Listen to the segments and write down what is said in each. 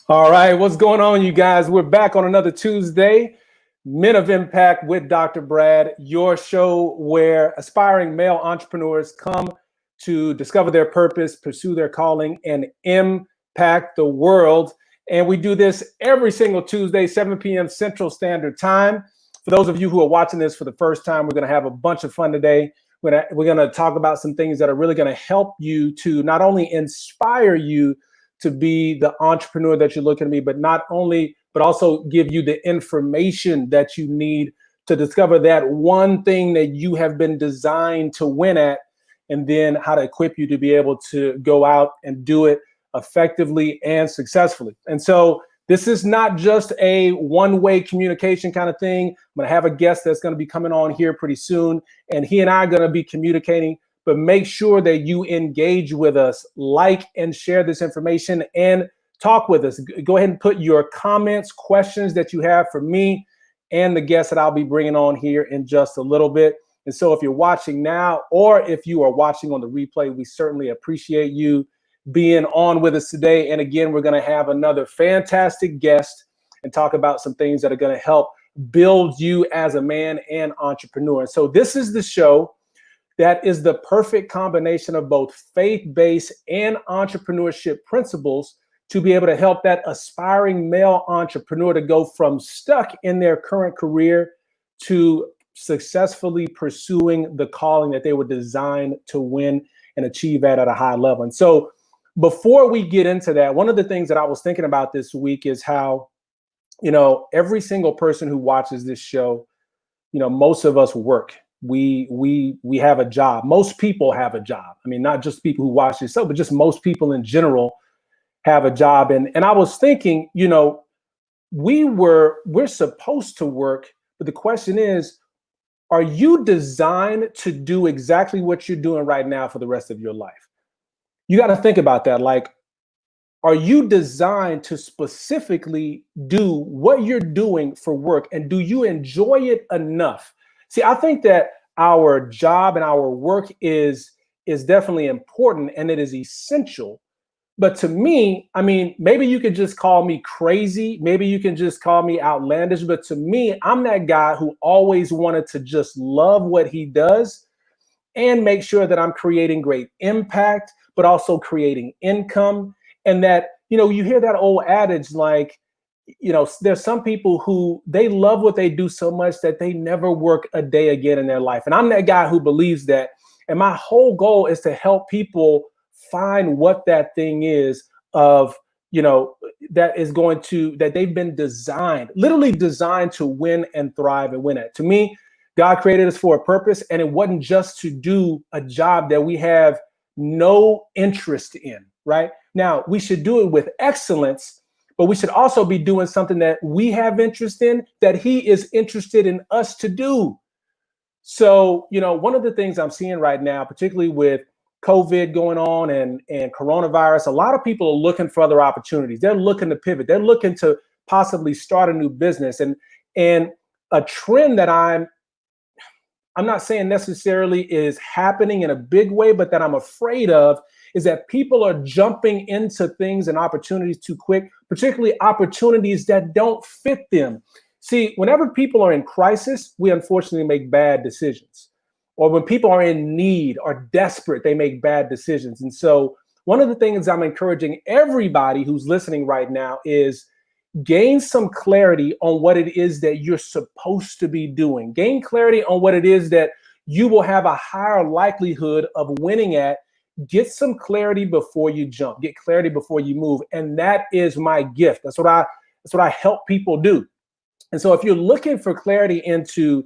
All right, what's going on, you guys? We're back on another Tuesday, Men of Impact with Dr. Brad, your show where aspiring male entrepreneurs come to discover their purpose, pursue their calling, and impact the world. And we do this every single Tuesday, 7 p.m. Central Standard Time. For those of you who are watching this for the first time, we're going to have a bunch of fun today. We're going to talk about some things that are really going to help you to not only inspire you to be the entrepreneur that you're looking to be, but also give you the information that you need to discover that one thing that you have been designed to win at, and then how to equip you to be able to go out and do it effectively and successfully. And so this is not just a one-way communication kind of thing. I'm going to have a guest that's going to be coming on here pretty soon, and he and I are going to be communicating. But make sure that you engage with us, like and share this information, and talk with us. Go ahead and put your comments, questions that you have for me and the guests that I'll be bringing on here in just a little bit. And so if you're watching now, or if you are watching on the replay, we certainly appreciate you being on with us today. And again, we're going to have another fantastic guest and talk about some things that are going to help build you as a man and entrepreneur. And so this is the show that is the perfect combination of both faith-based and entrepreneurship principles to be able to help that aspiring male entrepreneur to go from stuck in their current career to successfully pursuing the calling that they were designed to win and achieve at a high level. And so before we get into that, one of the things that I was thinking about this week is how, every single person who watches this show, most of us work. We have a job. Most people have a job. I mean, not just people who watch this show, but just most people in general have a job. And I was thinking, we're supposed to work, but the question is, are you designed to do exactly what you're doing right now for the rest of your life? You got to think about that. Like, are you designed to specifically do what you're doing for work, and do you enjoy it enough? See, I think that our job and our work is definitely important, and it is essential. But to me, I mean, maybe you could just call me crazy. Maybe you can just call me outlandish. But to me, I'm that guy who always wanted to just love what he does and make sure that I'm creating great impact, but also creating income. And that, you hear that old adage, like, there's some people who they love what they do so much that they never work a day again in their life. And I'm that guy who believes that. And my whole goal is to help people find what that thing is of, that they've been literally designed to win and thrive and win at. To me, God created us for a purpose, and it wasn't just to do a job that we have no interest in, right? Now, we should do it with excellence, but we should also be doing something that we have interest in, that he is interested in us to do. So, one of the things I'm seeing right now, particularly with COVID going on and coronavirus, a lot of people are looking for other opportunities. They're looking to pivot. They're looking to possibly start a new business. And a trend that I'm not saying necessarily is happening in a big way, but that I'm afraid of, is that people are jumping into things and opportunities too quick, particularly opportunities that don't fit them. See, whenever people are in crisis, we unfortunately make bad decisions. Or when people are in need or desperate, they make bad decisions. And so one of the things I'm encouraging everybody who's listening right now is gain some clarity on what it is that you're supposed to be doing. Gain clarity on what it is that you will have a higher likelihood of winning at. Get some clarity before you jump. Get clarity before you move. And that is my gift. That's what I help people do. And so if you're looking for clarity into,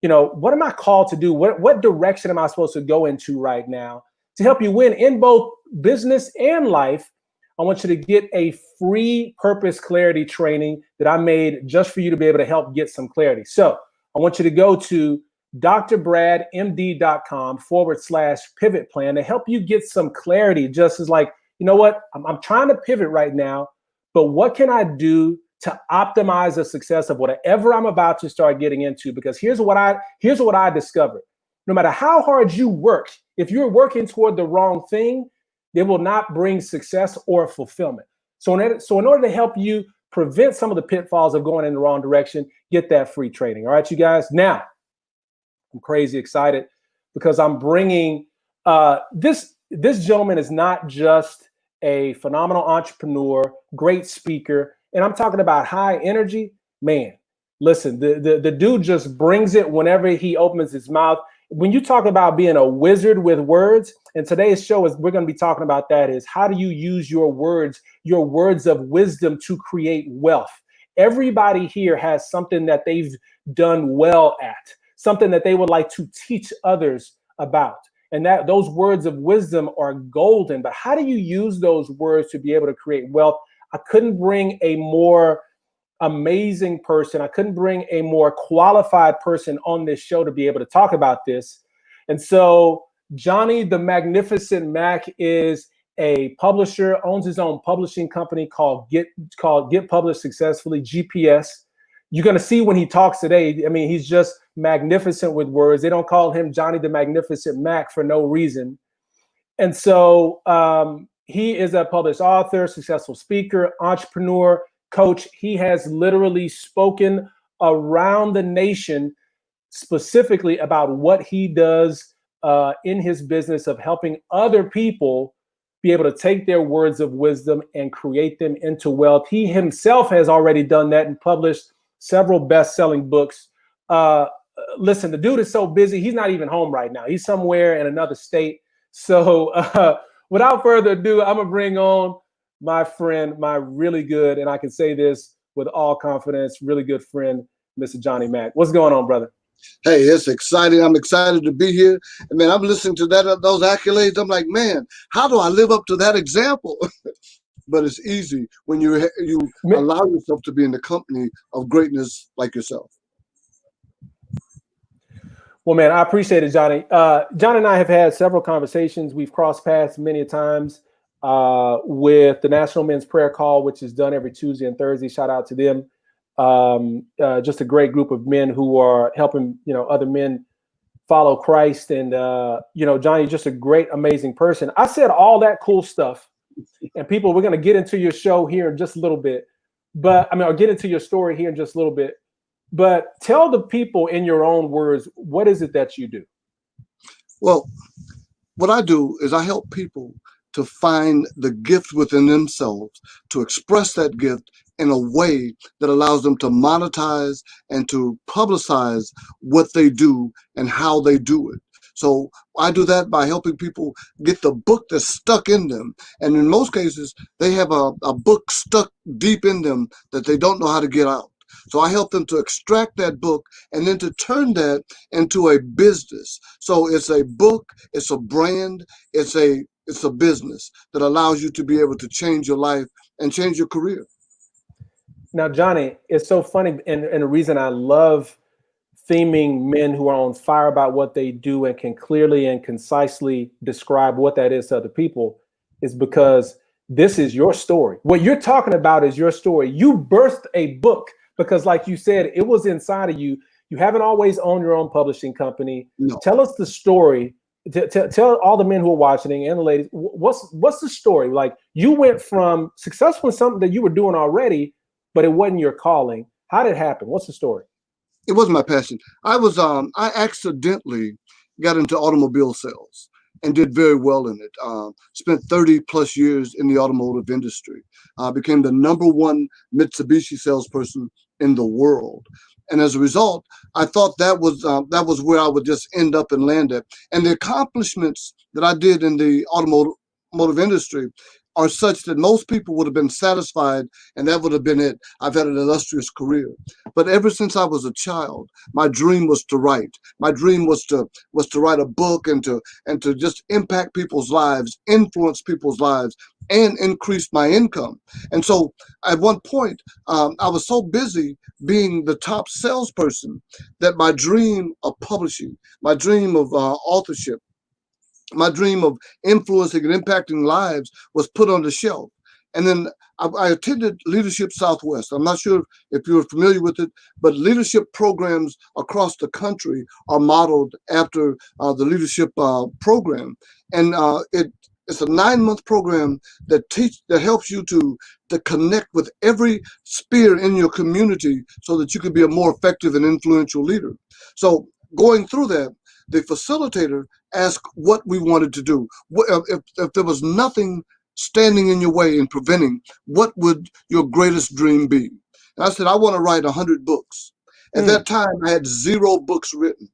what am I called to do? What direction am I supposed to go into right now to help you win in both business and life? I want you to get a free purpose clarity training that I made just for you to be able to help get some clarity. So I want you to go to drbradmd.com/pivot plan to help you get some clarity. Just as like, I'm trying to pivot right now, but what can I do to optimize the success of whatever I'm about to start getting into? Because here's what I discovered. No matter how hard you work, if you're working toward the wrong thing, they will not bring success or fulfillment. So in order to help you prevent some of the pitfalls of going in the wrong direction, get that free training. All right, you guys. Now, I'm crazy excited because I'm bringing this gentleman is not just a phenomenal entrepreneur, great speaker, and I'm talking about high energy. Man, listen, the dude just brings it whenever he opens his mouth. When you talk about being a wizard with words, and today's show is we're going to be talking about that is how do you use your words of wisdom to create wealth? Everybody here has something that they've done well at, something that they would like to teach others about. And that those words of wisdom are golden. But how do you use those words to be able to create wealth? I couldn't bring a more amazing person. I couldn't bring a more qualified person on this show to be able to talk about this. And so Johnny the Magnificent Mack is a publisher, owns his own publishing company called Get Published Successfully, GPS. You're going to see when he talks today, I mean, he's just magnificent with words. They don't call him Johnny the Magnificent Mack for no reason. And so he is a published author, successful speaker, entrepreneur, coach. He has literally spoken around the nation specifically about what he does in his business of helping other people be able to take their words of wisdom and create them into wealth. He himself has already done that and published several best-selling books. Listen, the dude is so busy, he's not even home right now. He's somewhere in another state. So without further ado, I'm going to bring on my friend, my really good, and I can say this with all confidence, really good friend, Mr. Johnny Mack. What's going on, brother? Hey, it's exciting. I'm excited to be here. And man, I'm listening to those accolades. I'm like, man, how do I live up to that example? But it's easy when you allow yourself to be in the company of greatness like yourself. Well, man, I appreciate it, Johnny. John and I have had several conversations. We've crossed paths many times with the National Men's Prayer Call, which is done every Tuesday and Thursday. Shout out to them. Just a great group of men who are helping, other men follow Christ. And, Johnny's just a great, amazing person. I said all that cool stuff. And people, we're going to get into your show here in just a little bit. I'll get into your story here in just a little bit. But tell the people in your own words, what is it that you do? Well, what I do is I help people to find the gift within themselves, to express that gift in a way that allows them to monetize and to publicize what they do and how they do it. So I do that by helping people get the book that's stuck in them. And in most cases, they have a book stuck deep in them that they don't know how to get out. So I help them to extract that book and then to turn that into a business. So it's a book, it's a brand, it's a business that allows you to be able to change your life and change your career. Now, Johnny, it's so funny. And the reason I love theming men who are on fire about what they do and can clearly and concisely describe what that is to other people is because this is your story. What you're talking about is your story. You birthed a book because, like you said, it was inside of you. You haven't always owned your own publishing company. No. Tell us the story. Tell all the men who are watching and the ladies, what's the story? Like, you went from successful in something that you were doing already, but it wasn't your calling. How did it happen? What's the story? It wasn't my passion. I accidentally got into automobile sales and did very well in it. Spent 30 plus years in the automotive industry. Became the #1 Mitsubishi salesperson in the world. And as a result, I thought that was where I would just end up and land at. And the accomplishments that I did in the automotive industry are such that most people would have been satisfied and that would have been it. I've had an illustrious career. But ever since I was a child, my dream was to write. My dream was to write a book and to just impact people's lives, influence people's lives, and increase my income. And so at one point, I was so busy being the top salesperson that my dream of publishing, my dream of authorship, my dream of influencing and impacting lives was put on the shelf. And then I attended Leadership Southwest. I'm not sure if you're familiar with it, but leadership programs across the country are modeled after the leadership program. And It's a 9-month program that helps you to connect with every sphere in your community so that you can be a more effective and influential leader. So going through that, the facilitator asked what we wanted to do. If there was nothing standing in your way and preventing, what would your greatest dream be? And I said, I want to write 100 books. At that time, I had 0 books written.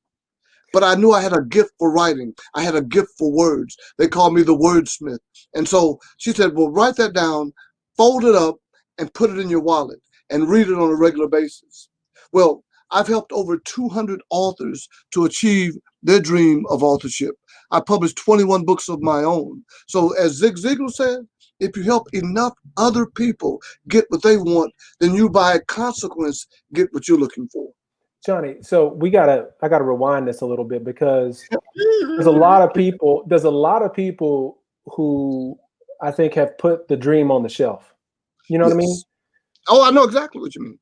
But I knew I had a gift for writing. I had a gift for words. They called me the wordsmith. And so she said, well, write that down, fold it up, and put it in your wallet and read it on a regular basis. Well, I've helped over 200 authors to achieve their dream of authorship. I published 21 books of my own. So as Zig Ziglar said, if you help enough other people get what they want, then you by consequence get what you're looking for. Johnny, so I gotta rewind this a little bit because there's a lot of people who I think have put the dream on the shelf. You know what I mean? Oh, I know exactly what you mean.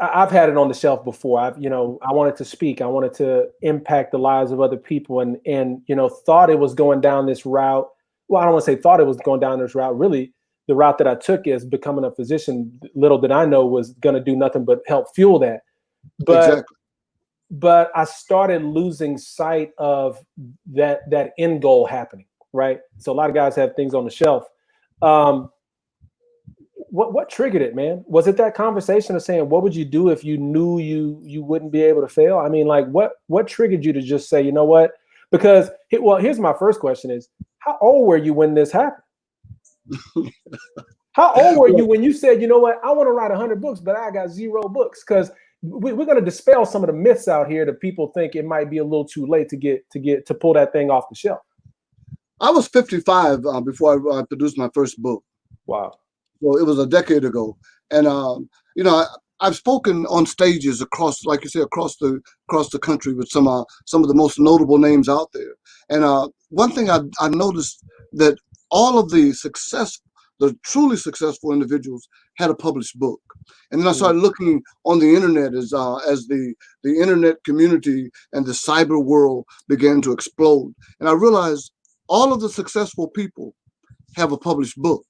I've had it on the shelf before. I wanted to speak. I wanted to impact the lives of other people and thought it was going down this route. Well, I don't want to say thought it was going down this route. Really, the route that I took is becoming a physician. Little did I know was going to do nothing but help fuel that. But I started losing sight of that end goal happening, right? So a lot of guys have things on the shelf. What triggered it, man? Was it that conversation of saying, what would you do if you knew you wouldn't be able to fail? I mean, like what triggered you to just say, you know what? Because here's my first question is, how old were you when this happened? How old were you when you said, you know what, I want to write 100 books, but I got 0 books? Because we're going to dispel some of the myths out here that people think it might be a little too late to pull that thing off the shelf. I was 55 before I produced my first book. Wow. Well, it was a decade ago. And, I've spoken on stages across, like you say, across the country with some of the most notable names out there. And one thing I noticed that all of the truly successful individuals had a published book. And then I started looking on the internet as the internet community and the cyber world began to explode. And I realized all of the successful people have a published book.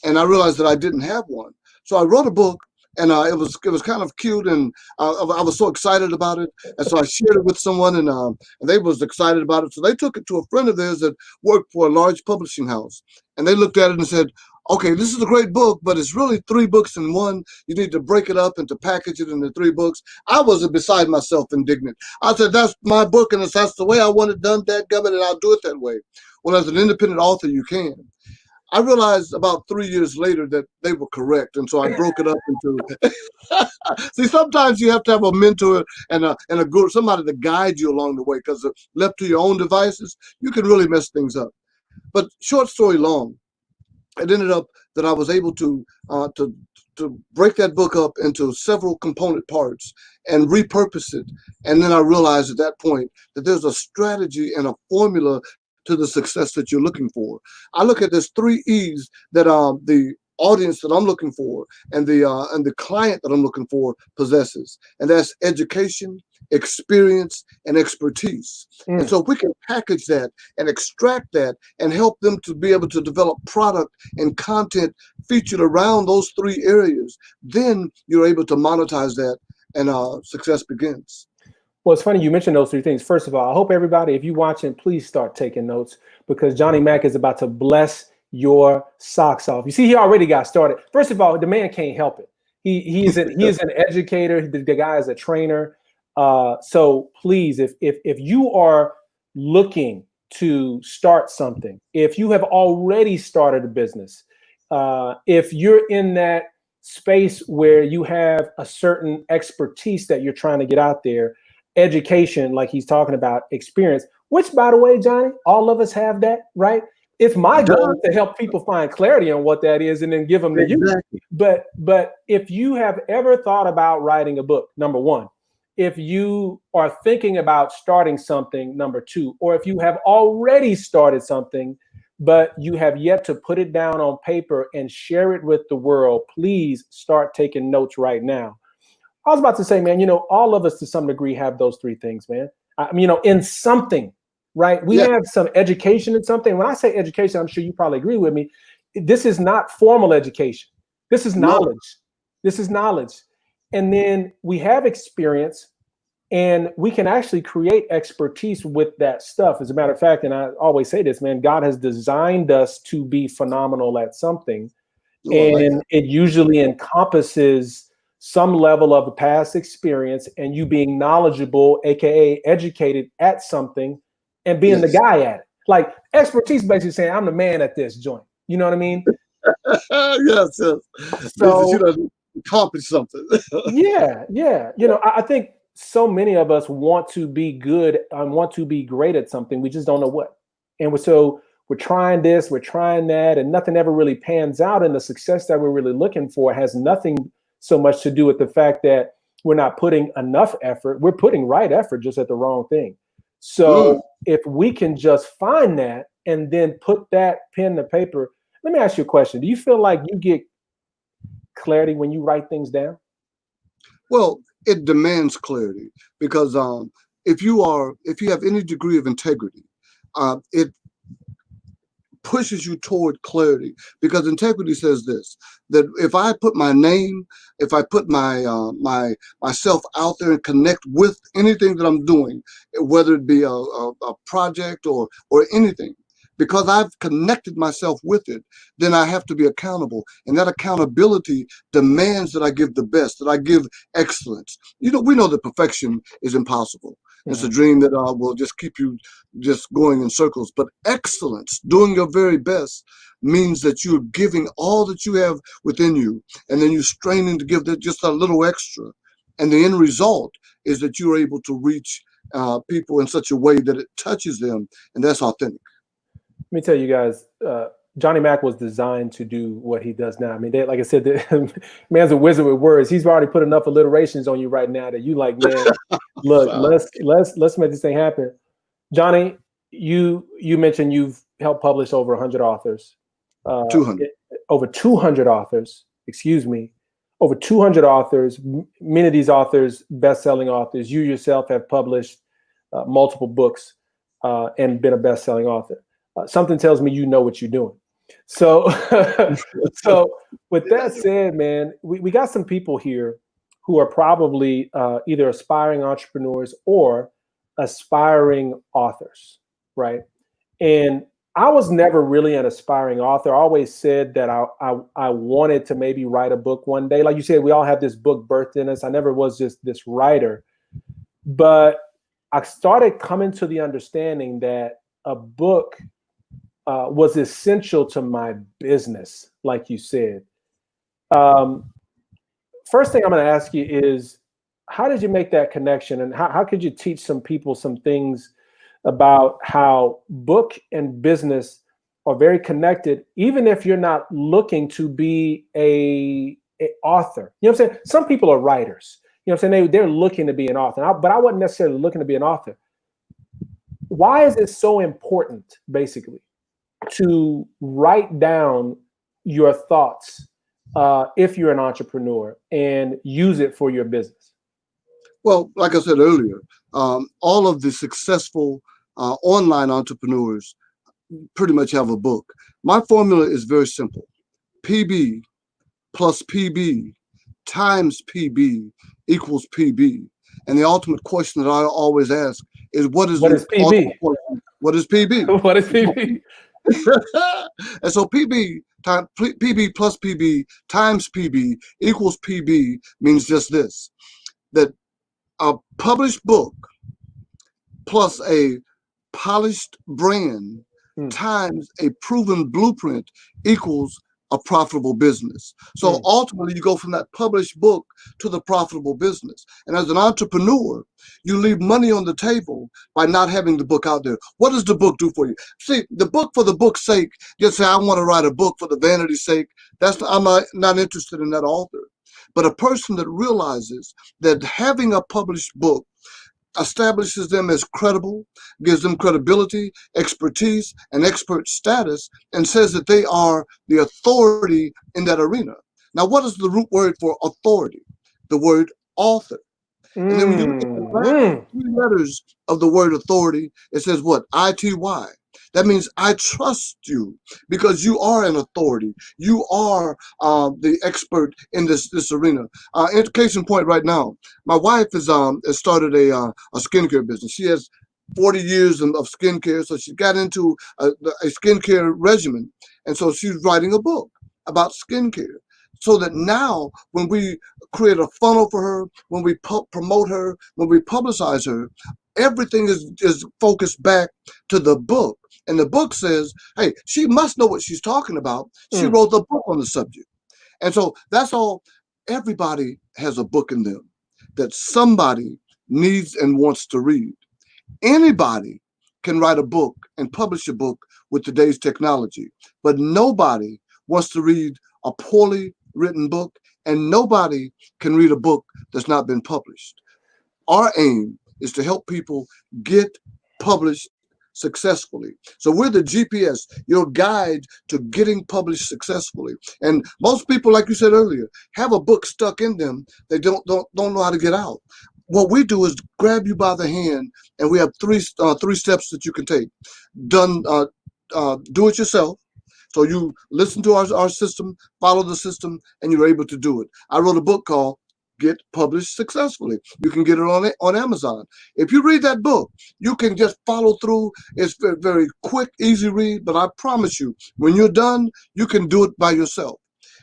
And I realized that I didn't have one. So I wrote a book, and it was kind of cute, and I was so excited about it. And so I shared it with someone, and they was excited about it. So they took it to a friend of theirs that worked for a large publishing house. And they looked at it and said, okay, this is a great book, but it's really 3 books in one. You need to break it up and to package it into 3 books. I was beside myself indignant. I said, that's my book, and that's the way I want it done, dadgummit, and I'll do it that way. Well, as an independent author, you can. I realized about 3 years later that they were correct, and so I broke it up into. See, sometimes you have to have a mentor and a guru, somebody to guide you along the way, because left to your own devices, you can really mess things up. But short story long, it ended up that I was able to break that book up into several component parts and repurpose it. And then I realized at that point that there's a strategy and a formula to the success that you're looking for. I look at this 3 E's that the audience that I'm looking for and the client that I'm looking for possesses, and that's education, experience, and expertise. And so if we can package that and extract that and help them to be able to develop product and content featured around those 3 areas, then you're able to monetize that, and success begins. Well, it's funny you mentioned those 3 things. First of all, I hope everybody, if you're watching, please start taking notes, because Johnny Mack is about to bless your socks off. You see, he already got started. First of all, the man can't help it. He is an educator. The guy is a trainer. So please, if you are looking to start something, if you have already started a business, if you're in that space where you have a certain expertise that you're trying to get out there, education, like he's talking about, experience, which, by the way, Johnny, all of us have that, right? It's my goal to help people find clarity on what that is and then give them to you. But if you have ever thought about writing a book, number 1, if you are thinking about starting something, number 2, or if you have already started something, but you have yet to put it down on paper and share it with the world, please start taking notes right now. I was about to say, man, all of us to some degree have those 3 things, man. I mean, in something, right? We Yeah. have some education in something. When I say education, I'm sure you probably agree with me. This is not formal education. This is No. knowledge. This is knowledge. And then we have experience, and we can actually create expertise with that stuff. As a matter of fact, and I always say this, man, God has designed us to be phenomenal at something. Oh, I like And that. it usually encompasses some level of past experience and you being knowledgeable, AKA educated at something, and being the Yes. guy at it. Like expertise basically saying, I'm the man at this joint. You know what I mean? Yes, yes. Means that you So done accomplished something. yeah, yeah. I think so many of us want to be good and want to be great at something. We just don't know what. And we're trying this, we're trying that, and nothing ever really pans out. And the success that we're really looking for has nothing so much to do with the fact that we're not putting enough effort. We're putting right effort just at the wrong thing. Mm. So if we can just find that and then put that pen to paper, let me ask you a question. Do you feel like you get clarity when you write things down? Well, it demands clarity because if you have any degree of integrity, it pushes you toward clarity, because integrity says this, that if I put my name, if I put myself out there and connect with anything that I'm doing, whether it be a project or anything, because I've connected myself with it, then I have to be accountable. And that accountability demands that I give the best, that I give excellence. We know that perfection is impossible. It's a dream that will just keep you just going in circles. But excellence, doing your very best, means that you're giving all that you have within you, and then you're straining to give that just a little extra. And the end result is that you're able to reach people in such a way that it touches them, and that's authentic. Let me tell you guys, Johnny Mack was designed to do what he does now. I mean, like I said, the man's a wizard with words. He's already put enough alliterations on you right now that you like, man, look, So, let's make this thing happen. Johnny, you mentioned you've helped publish over 100 authors, uh, 200. over 200 authors, excuse me, over 200 authors. Many of these authors, best-selling authors. You yourself have published multiple books and been a best-selling author. Something tells me you know what you're doing. So, so with that said, man, we got some people here who are probably either aspiring entrepreneurs or aspiring authors, right? And I was never really an aspiring author. I always said that I wanted to maybe write a book one day. Like you said, we all have this book birthed in us. I never was just this writer, but I started coming to the understanding that a book was essential to my business, like you said. Um, First thing I'm going to ask you is, how did you make that connection, and how could you teach some people some things about how book and business are very connected, even if you're not looking to be a author? You know what I'm saying? Some people are writers. You know what I'm saying? They're looking to be an author, but I wasn't necessarily looking to be an author. Why is it so important, basically, to write down your thoughts if you're an entrepreneur and use it for your business? Well, like I said earlier, all of the successful online entrepreneurs pretty much have a book. My formula is very simple: PB plus PB times PB equals PB. And the ultimate question that I always ask is, what is What the is PB? ultimate question? What is PB? What is PB? And so PB plus PB times PB equals PB means just this: that a published book plus a polished brand times a proven blueprint equals a profitable business. So ultimately, you go from that published book to the profitable business. And as an entrepreneur, you leave money on the table by not having the book out there. What does the book do for you? See, the book for the book's sake, just say, I want to write a book for the vanity's sake. I'm not interested in that author. But a person that realizes that having a published book establishes them as credible, gives them credibility, expertise, and expert status, and says that they are the authority in that arena. Now, what is the root word for authority? The word author. And then when you look at the last Mm. three letters of the word authority, it says what? ITY. That means I trust you because you are an authority. You are the expert in this arena. In case in point, right now, my wife has started a skincare business. She has 40 years of skincare, so she got into a skincare regimen, and so she's writing a book about skincare. So that now, when we create a funnel for her, when we promote her, when we publicize her, everything is focused back to the book. And the book says, hey, she must know what she's talking about. She Mm. wrote a book on the subject. And so that's all. Everybody has a book in them that somebody needs and wants to read. Anybody can write a book and publish a book with today's technology, but nobody wants to read a poorly written book, and nobody can read a book that's not been published. Our aim is to help people get published successfully. So we're the GPS, your guide to getting published successfully. And most people, like you said earlier, have a book stuck in them. They don't know how to get out. What we do is grab you by the hand, and we have three steps that you can take. Do it yourself. So you listen to our system, follow the system, and you're able to do it. I wrote a book called Get Published Successfully. You can get it on Amazon. If you read that book, you can just follow through. It's very, very quick, easy read, but I promise you, when you're done, you can do it by yourself.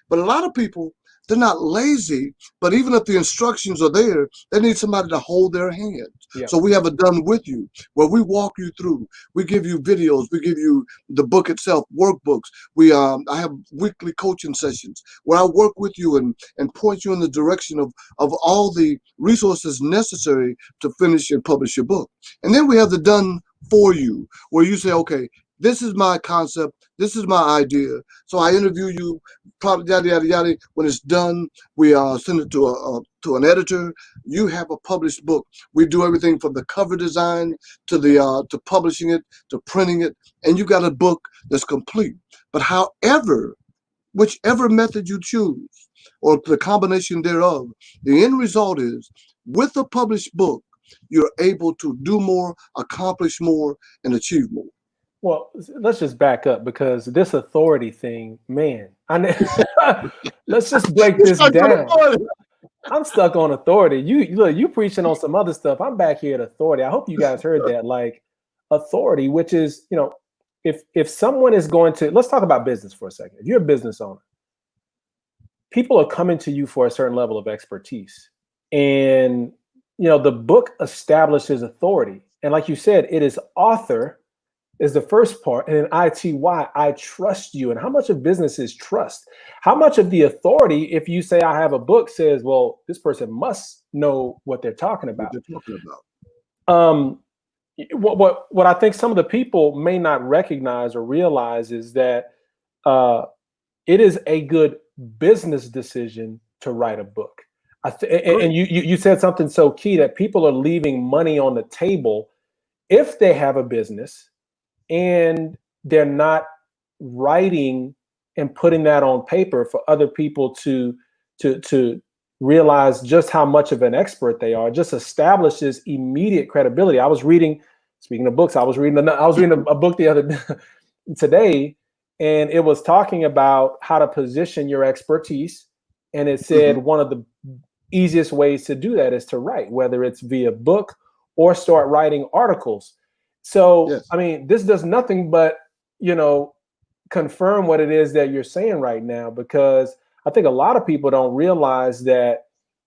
But a lot of people, they're not lazy, but even if the instructions are there, they need somebody to hold their hand. Yeah. So we have it done with you, where we walk you through. We give you videos. We give you the book itself, workbooks. I have weekly coaching sessions where I work with you and point you in the direction of all the resources necessary to finish and publish your book. And then we have the done for you, where you say, okay, this is my concept. This is my idea. So I interview you, probably yada yada yada. When it's done, we send it to an editor. You have a published book. We do everything from the cover design to the to publishing it, to printing it, and you got a book that's complete. But whichever method you choose, or the combination thereof, the end result is, with a published book, you're able to do more, accomplish more, and achieve more. Well, let's just back up, because this authority thing, man, let's just break this down. I'm stuck on authority. You preaching on some other stuff. I'm back here at authority. I hope you guys heard that. Like, authority, which is, if someone is going to, let's talk about business for a second. If you're a business owner, people are coming to you for a certain level of expertise. And, the book establishes authority. And like you said, it is author is the first part, and then ITY, I trust you. And how much of business is trust? How much of the authority, if you say I have a book, says, well, this person must know what they're talking about. What I think some of the people may not recognize or realize is that it is a good business decision to write a book. And you said something so key, that people are leaving money on the table if they have a business and they're not writing and putting that on paper for other people to realize just how much of an expert they are. It just establishes immediate credibility. I was reading, speaking of books, I was reading a book the other today, and it was talking about how to position your expertise. And it said one of the easiest ways to do that is to write, whether it's via book or start writing articles. So, yes. I mean, this does nothing but, confirm what it is that you're saying right now, because I think a lot of people don't realize that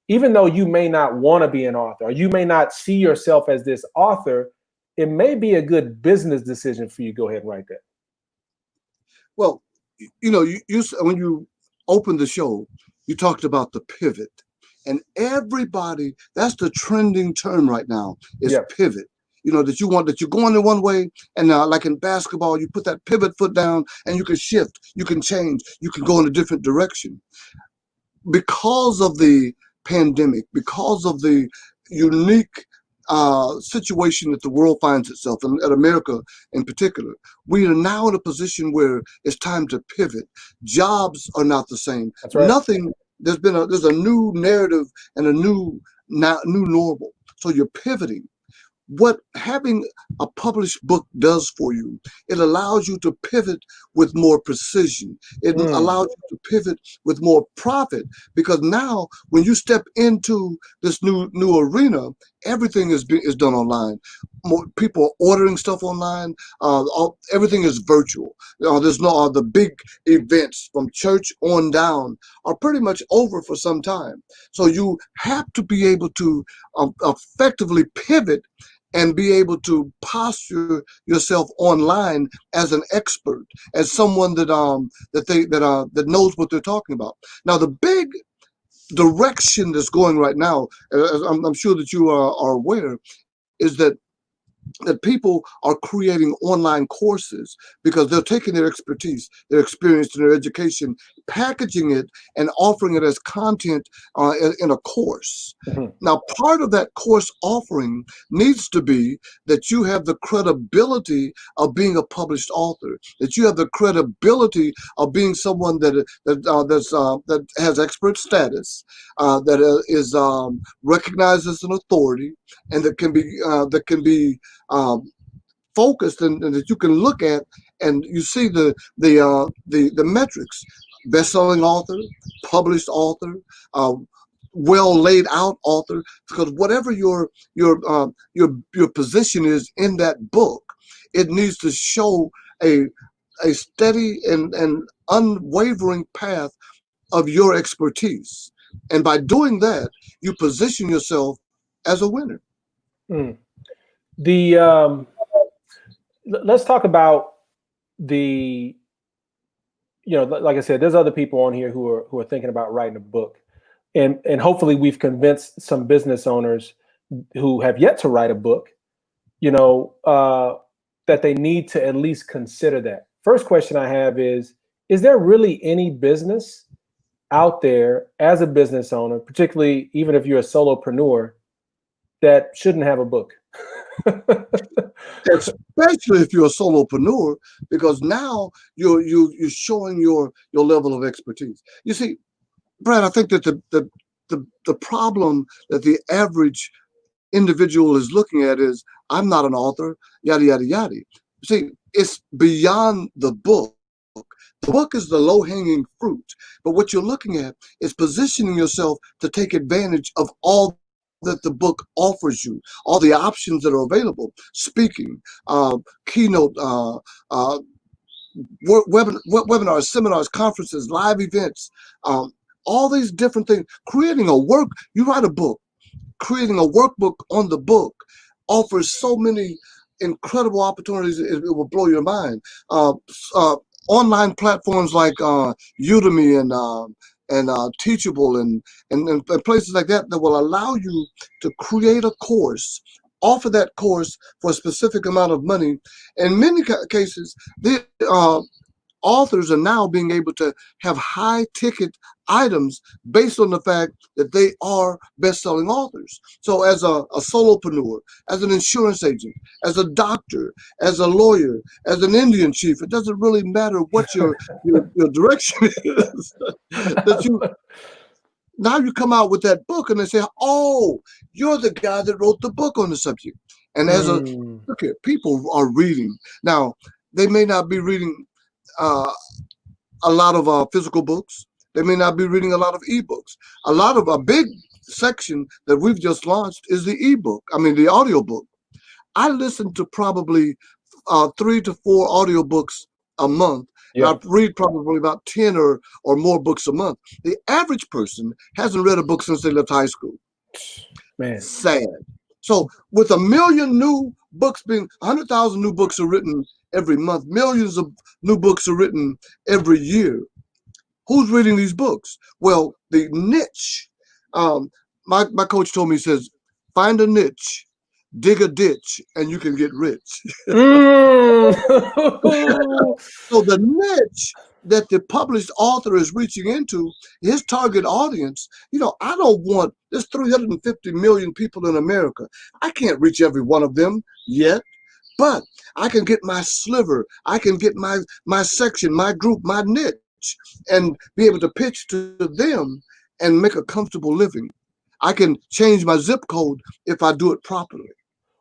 even though you may not want to be an author, or you may not see yourself as this author, it may be a good business decision for you to go ahead and write that. Well, you when you opened the show, you talked about the pivot, and everybody, that's the trending term right now, is pivot. That you're going in one way, and like in basketball, you put that pivot foot down and you can shift, you can change, you can go in a different direction. Because of the pandemic, because of the unique situation that the world finds itself, and America in particular, we are now in a position where it's time to pivot. Jobs are not the same. That's right. There's a new narrative and a new now new normal. So you're pivoting. What having a published book does for you, it allows you to pivot with more precision. It allows you to pivot with more profit, because now when you step into this new arena, everything is done online. More people are ordering stuff online. Everything is virtual. There's no the big events from church on down are pretty much over for some time. So you have to be able to effectively pivot and be able to posture yourself online as an expert, as someone that knows what they're talking about. Now, the big direction that's going right now, as I'm sure that you are aware, is that people are creating online courses because they're taking their expertise, their experience, and their education, packaging it and offering it as content in a course. Mm-hmm. Now, part of that course offering needs to be that you have the credibility of being a published author, that you have the credibility of being someone that has expert status, that is recognized as an authority, and that can be focused, and that you can look at and you see the metrics: best-selling author, published author, well laid out author. Because whatever your position is in that book, it needs to show a steady and unwavering path of your expertise, and by doing that, you position yourself as a winner. Mm. Let's talk about the, like I said, there's other people on here who are thinking about writing a book, and hopefully we've convinced some business owners who have yet to write a book, that they need to at least consider that. First question I have is there really any business out there as a business owner, particularly even if you're a solopreneur, that shouldn't have a book? Especially if you're a solopreneur, because now you're showing your level of expertise. You see, Brad, I think that the problem that the average individual is looking at is, I'm not an author, yada yada yada. See, it's beyond the book. The book is the low-hanging fruit, but what you're looking at is positioning yourself to take advantage of all that the book offers you, all the options that are available: speaking, keynote, webinars, seminars, conferences, live events, all these different things. You write a book, creating a workbook on the book offers so many incredible opportunities. It will blow your mind. Online platforms like Udemy and Teachable and places like that will allow you to create a course, offer that course for a specific amount of money. In many cases, the authors are now being able to have high ticket items based on the fact that they are best-selling authors. So as a solopreneur, as an insurance agent, as a doctor, as a lawyer, as an Indian chief, it doesn't really matter what your direction is. Now you come out with that book and they say, oh, you're the guy that wrote the book on the subject. And look here, people are reading. Now, they may not be reading a lot of physical books. They may not be reading a lot of ebooks. A big section that we've just launched is the audiobook. I listen to probably 3 to 4 audiobooks a month. Yeah. And I read probably about 10 or more books a month. The average person hasn't read a book since they left high school. Man. Sad. So with 1 million new books 100,000 new books are written every month, millions of new books are written every year. Who's reading these books? Well, the niche. My coach told me, he says, find a niche, dig a ditch, and you can get rich. So the niche that the published author is reaching into, his target audience, I don't want, there's 350 million people in America. I can't reach every one of them yet, but I can get my sliver. I can get my section, my group, my niche, and be able to pitch to them and make a comfortable living. I can change my zip code if I do it properly.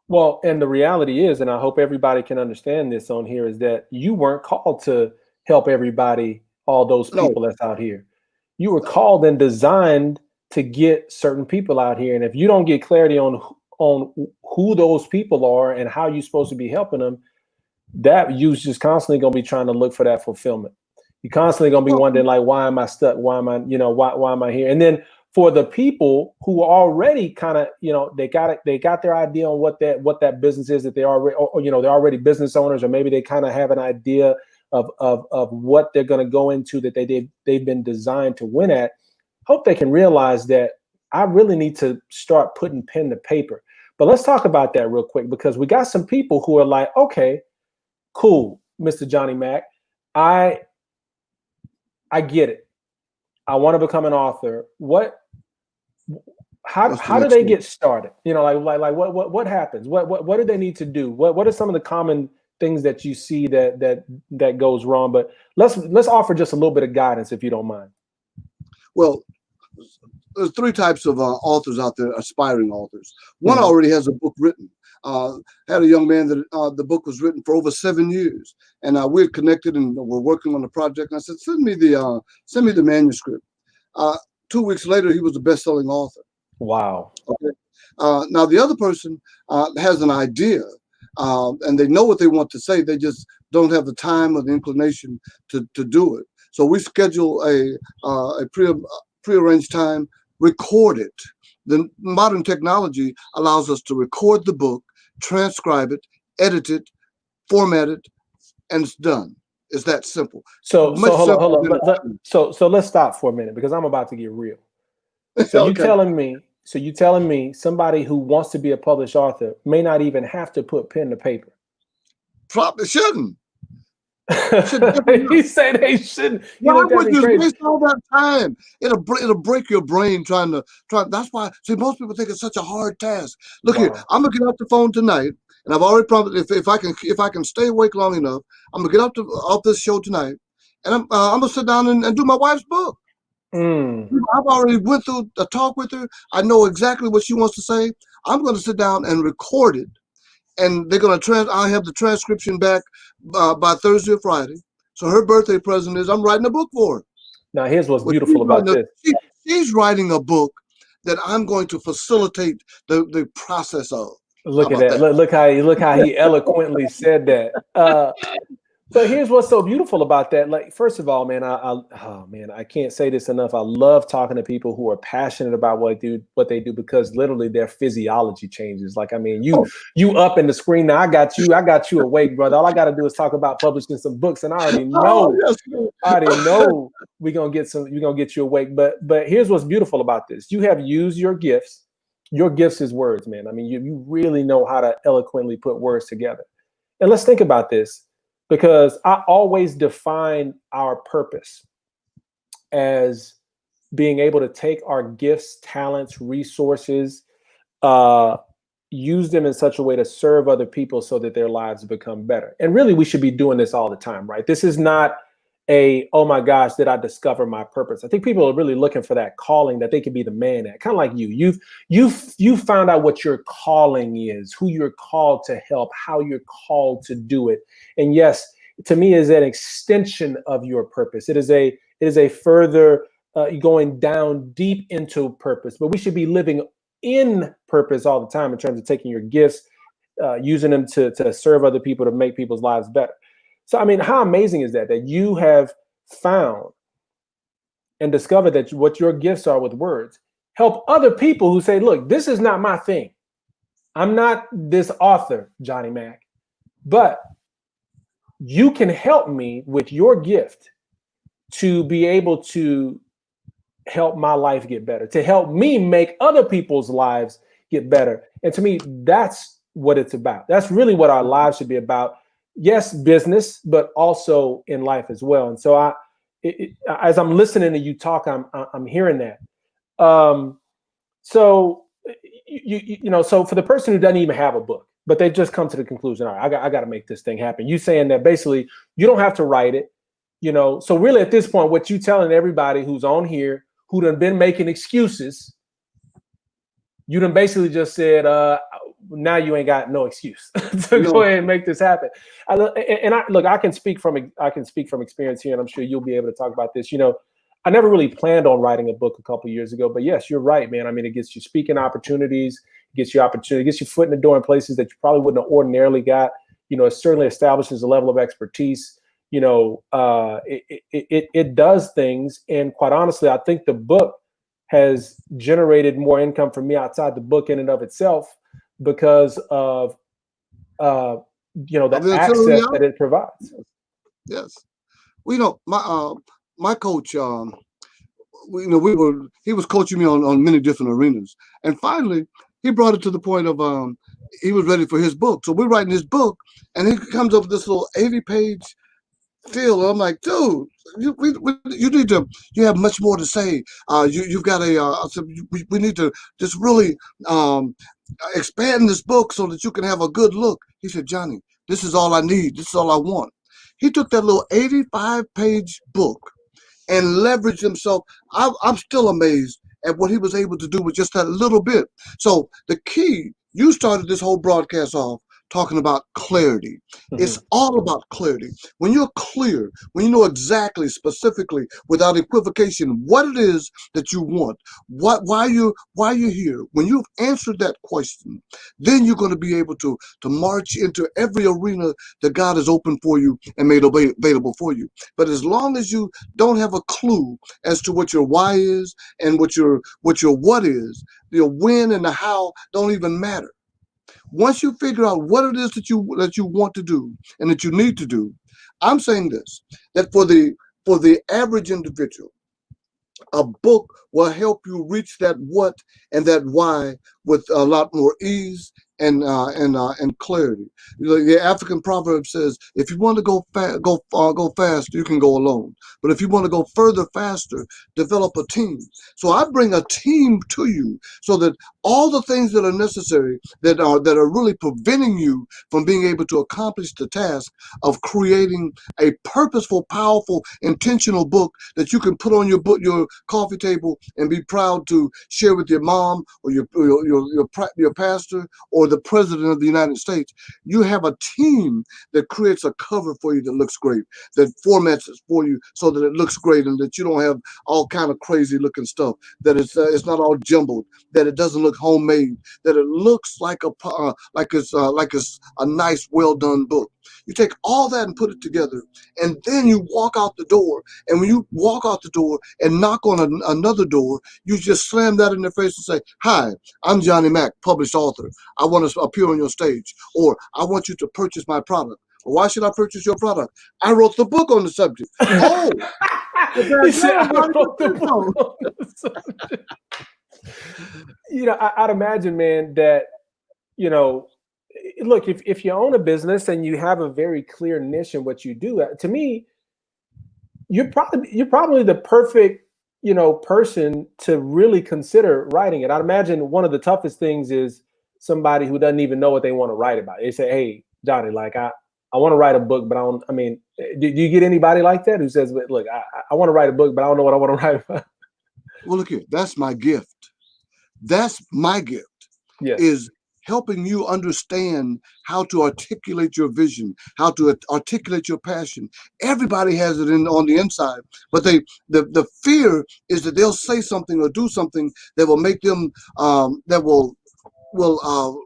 Well, and the reality is, and I hope everybody can understand this on here, is that you weren't called to help everybody, all those No, people that's out here. You were no. called and designed to get certain people out here. And if you don't get clarity on who those people are and how you're supposed to be helping them, that you're just constantly going to be trying to look for that fulfillment. You're constantly going to be Well, wondering, like, why am I stuck? Why am I, why am I here? And then for the people who already kind of, they got their idea on what that business is that they already, or, they're already business owners, or maybe they kind of have an idea of what they're going to go into that they've been designed to win at. Hope they can realize that I really need to start putting pen to paper. But let's talk about that real quick, because we got some people who are like, okay, cool, Mr. Johnny Mack, I get it. I want to become an author. How do they get started? What happens? What do they need to do? What are some of the common things that you see that goes wrong? But let's offer just a little bit of guidance, if you don't mind. Well, there's three types of authors out there, aspiring authors. One already has a book written. Had a young man that the book was written for over 7 years, and we're connected and we're working on the project. And I said, send me the manuscript. 2 weeks later, he was a best-selling author. Wow. Okay. Now the other person has an idea, and they know what they want to say. They just don't have the time or the inclination to do it. So we schedule a prearranged time, record it. The modern technology allows us to record the book, transcribe it, edit it, format it, and it's done. It's that simple. So hold on. So let's stop for a minute, because I'm about to get real. So Okay. you telling me somebody who wants to be a published author may not even have to put pen to paper? Probably shouldn't. He said they shouldn't. Why would you waste all that time? It'll break your brain trying. That's why. See, most people think it's such a hard task. Look here, I'm gonna get off the phone tonight, and I've already promised if I can stay awake long enough, I'm gonna get off this show tonight, and I'm gonna sit down and do my wife's book. I've already went through a talk with her. I know exactly what she wants to say. I'm gonna sit down and record it. And they're gonna I'll have the transcription back by Thursday or Friday. So her birthday present is I'm writing a book for her. Now here's what's beautiful about this. She's writing a book that I'm going to facilitate the process of. Look at that. Look how he eloquently said that. But here's what's so beautiful about that. Like, first of all, man, I can't say this enough. I love talking to people who are passionate about what they do, because literally their physiology changes. Like, I mean, you up in the screen now. I got you awake, brother. All I got to do is talk about publishing some books, and I already know we're gonna get you awake. But here's what's beautiful about this. You have used your gifts. Your gifts is words, man. I mean, you really know how to eloquently put words together. And let's think about this. Because I always define our purpose as being able to take our gifts, talents, resources, use them in such a way to serve other people so that their lives become better. And really, we should be doing this all the time, right? This is not oh my gosh, did I discover my purpose? I think people are really looking for that calling that they can be the man at. Kind of like you've found out what your calling is, who you're called to help, how you're called to do it. And yes, to me, is an extension of your purpose. It is a further going down deep into purpose. But we should be living in purpose all the time in terms of taking your gifts, using them to serve other people, to make people's lives better. So, I mean, how amazing is that you have found and discovered that what your gifts are with words help other people who say, look, this is not my thing. I'm not this author, Johnny Mack, but you can help me with your gift to be able to help my life get better, to help me make other people's lives get better. And to me, that's what it's about. That's really what our lives should be about. Yes, business, but also in life as well. And so as I'm listening to you talk, I'm hearing that. So so for the person who doesn't even have a book, but they've just come to the conclusion, all right, I got to make this thing happen. You saying that basically you don't have to write it, So really at this point, what you telling everybody who's on here, who done been making excuses, you done basically just said, now you ain't got no excuse to go ahead and make this happen. I can speak from experience here, and I'm sure you'll be able to talk about this. You know, I never really planned on writing a book a couple of years ago, but yes, you're right, man. I mean, it gets you speaking opportunities, gets your foot in the door in places that you probably wouldn't have ordinarily got. You know, it certainly establishes a level of expertise. You know, it does things, and quite honestly, I think the book has generated more income for me outside the book in and of itself because of the access that it provides. Yes, well, you know, my coach, he was coaching me on many different arenas, and finally he brought it to the point of he was ready for his book. So we're writing his book, and he comes up with this little 80-page field. I'm like, dude, you need to. You have much more to say. You've got we need to just really expand this book so that you can have a good look. He said, Johnny, this is all I need. This is all I want. He took that little 85-page book and leveraged himself. I'm still amazed at what he was able to do with just that little bit. So the key, you started this whole broadcast off talking about clarity. Mm-hmm. It's all about clarity. When you're clear, when you know exactly, specifically, without equivocation, what it is that you want, why you're here, when you've answered that question, then you're going to be able to march into every arena that God has opened for you and made available for you. But as long as you don't have a clue as to what your why is and what your what is, your when and the how don't even matter. Once you figure out what it is that you want to do and that you need to do, I'm saying this, that for the average individual, a book will help you reach that what and that why with a lot more ease and clarity. The African proverb says, if you want to go fast, you can go alone. But if you want to go further, faster, develop a team. So I bring a team to you so that all the things that are necessary that are really preventing you from being able to accomplish the task of creating a purposeful, powerful, intentional book that you can put on your coffee table and be proud to share with your mom or your pastor or the president of the United States. You have a team that creates a cover for you that looks great, that formats it for you so that it looks great and that you don't have all kind of crazy looking stuff, that it's not all jumbled, that it doesn't look homemade, that it looks like it's a nice, well done book. You take all that and put it together, and then you walk out the door. And when you walk out the door and knock on another door, you just slam that in their face and say, "Hi, I'm Johnny Mack, published author. I want to appear on your stage," or "I want you to purchase my product." Or, "Why should I purchase your product? I wrote the book on the subject." Oh, he said, "I wrote the book on the subject." You know, I'd imagine, man, that, you know, look, if you own a business and you have a very clear niche in what you do, to me, you're probably the perfect, you know, person to really consider writing it. I'd imagine one of the toughest things is somebody who doesn't even know what they want to write about. They say, "Hey, Johnny, like I want to write a book, but do you get anybody like that who says, look, I want to write a book, but I don't know what I want to write about?" Well, look here, that's my gift. That's my gift. Yes. Is helping you understand how to articulate your vision, how to articulate your passion. Everybody has it on the inside, but the fear is that they'll say something or do something that will make them that will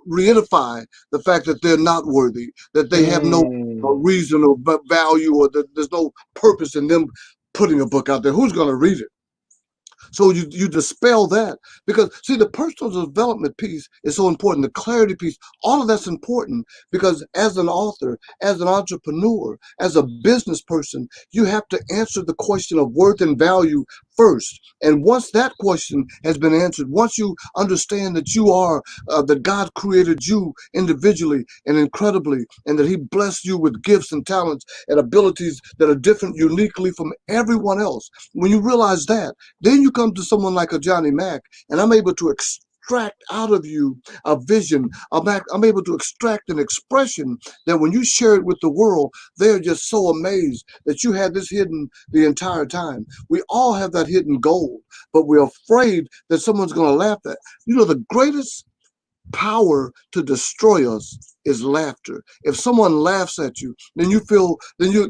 reiterify the fact that they're not worthy, that they have no reason or value, or that there's no purpose in them putting a book out there. Who's going to read it? So you dispel that, because see, the personal development piece is so important. The clarity piece, all of that's important, because as an author, as an entrepreneur, as a business person, you have to answer the question of worth and value first. And once that question has been answered, once you understand that you are, that God created you individually and incredibly, and that he blessed you with gifts and talents and abilities that are different uniquely from everyone else. When you realize that, then you come to someone like a Johnny Mack, and I'm able to extract out of you a vision. I'm able to extract an expression that when you share it with the world, they're just so amazed that you had this hidden the entire time. We all have that hidden gold, but we're afraid that someone's going to laugh at. You know, the greatest power to destroy us is laughter. If someone laughs at you, then you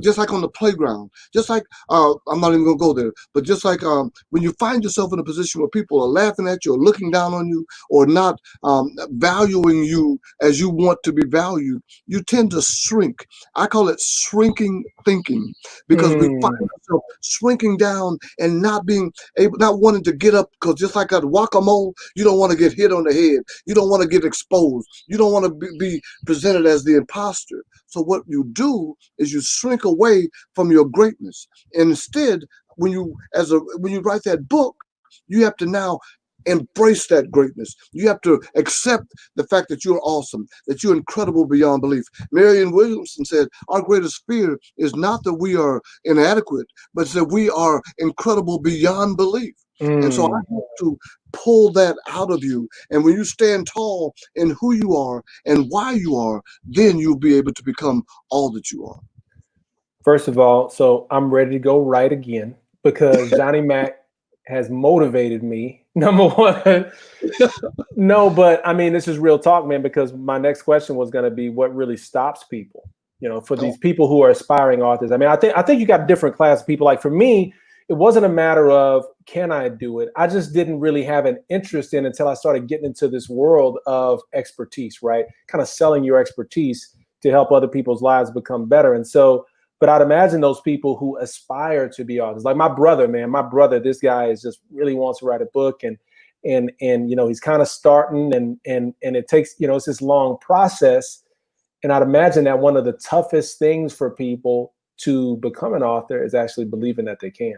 just like on the playground, just like I'm not even gonna go there, but just like when you find yourself in a position where people are laughing at you or looking down on you or not valuing you as you want to be valued, you tend to shrink. I call it shrinking thinking, because we find ourselves shrinking down and not wanting to get up, because just like a whack-a-mole, you don't want to get hit on the head. You don't want to get exposed. You don't want to be presented as the imposter. So what you do is you shrink away from your greatness. And instead, when you write that book, you have to now embrace that greatness. You have to accept the fact that you're awesome, that you're incredible beyond belief. Marianne Williamson said, our greatest fear is not that we are inadequate, but it's that we are incredible beyond belief. And so I have to pull that out of you. And when you stand tall in who you are and why you are, then you'll be able to become all that you are. First of all, so I'm ready to go right again, because Johnny Mack has motivated me. Number one. No, but I mean, this is real talk, man, because my next question was going to be what really stops people, you know, for these people who are aspiring authors. I mean, I think you got different class of people. Like for me, it wasn't a matter of, can I do it? I just didn't really have an interest in until I started getting into this world of expertise, right? Kind of selling your expertise to help other people's lives become better. And so, but I'd imagine those people who aspire to be authors, like my brother, this guy is just really wants to write a book, and you know, he's kind of starting, and it takes, you know, it's this long process. And I'd imagine that one of the toughest things for people to become an author is actually believing that they can.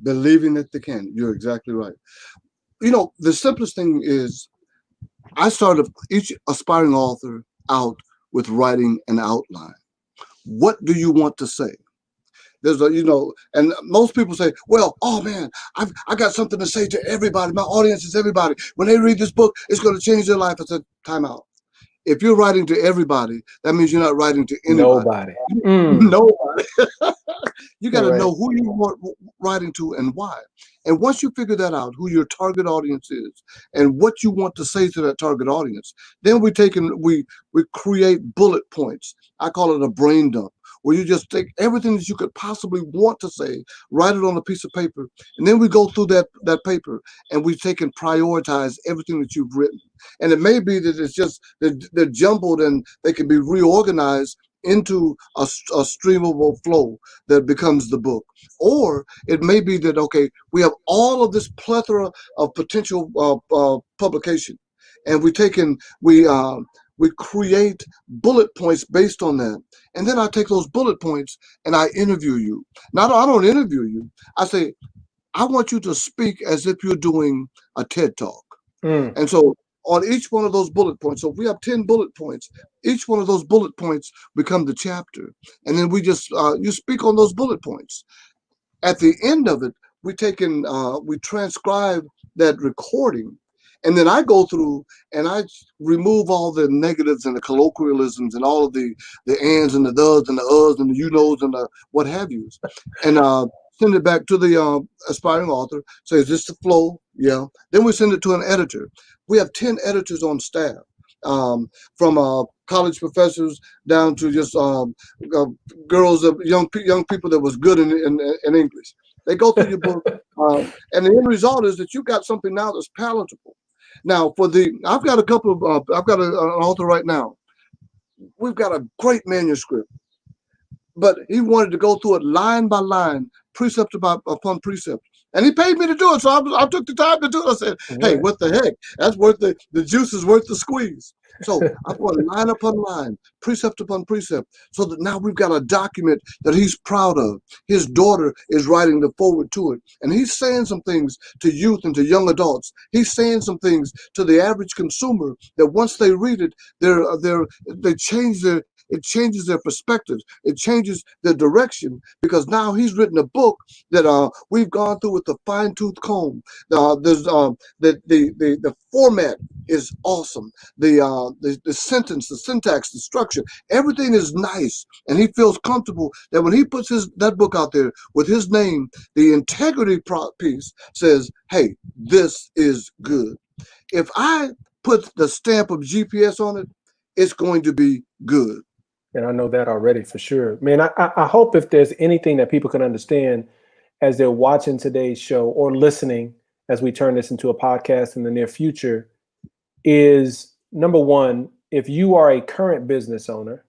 Believing that they can. You're exactly right. You know, the simplest thing is I started each aspiring author out with writing an outline. What do you want to say? There's a, you know, and most people say, well, oh man, I got something to say to everybody. My audience is everybody. When they read this book, it's going to change their life. I said, time out. If you're writing to everybody, that means you're not writing to anybody. Nobody. You got to know who you want writing to and why. And once you figure that out, who your target audience is and what you want to say to that target audience, then we create bullet points. I call it a brain dump, where you just take everything that you could possibly want to say, write it on a piece of paper, and then we go through that paper and we take and prioritize everything that you've written. And it may be that it's just they're jumbled and they can be reorganized into a streamable flow that becomes the book. Or it may be that, okay, we have all of this plethora of potential publication, and we create bullet points based on that. And then I take those bullet points and I interview you. Now, I don't interview you. I say, I want you to speak as if you're doing a TED Talk. And so on each one of those bullet points, so if we have 10 bullet points, each one of those bullet points become the chapter. And then we just, you speak on those bullet points. At the end of it, we transcribe that recording. And then I go through and I remove all the negatives and the colloquialisms and all of the ands and the does and the uhs and the you knows and the what have yous. And send it back to the aspiring author. Say, is this the flow? Yeah. Then we send it to an editor. We have 10 editors on staff, from college professors down to just girls, young people that was good in English. They go through your book, and the end result is that you got something now that's palatable. Now, I've got an author right now. We've got a great manuscript, but he wanted to go through it line by line, precept upon precept. And he paid me to do it, so I took the time to do it. I said, hey, what the heck? That's worth the juice is worth the squeeze. So I'm going line upon line, precept upon precept, so that now we've got a document that he's proud of. His daughter is writing the forward to it. And he's saying some things to youth and to young adults. He's saying some things to the average consumer that once they read it, they change it changes their perspectives. It changes their direction, because now he's written a book that we've gone through with a fine-tooth comb. The format is awesome. The sentence, the syntax, the structure, everything is nice, and he feels comfortable that when he puts that book out there with his name, the integrity piece says, "Hey, this is good." If I put the stamp of GPS on it, it's going to be good. And I know that already for sure. Man, I hope if there's anything that people can understand as they're watching today's show or listening as we turn this into a podcast in the near future, is number one, if you are a current business owner,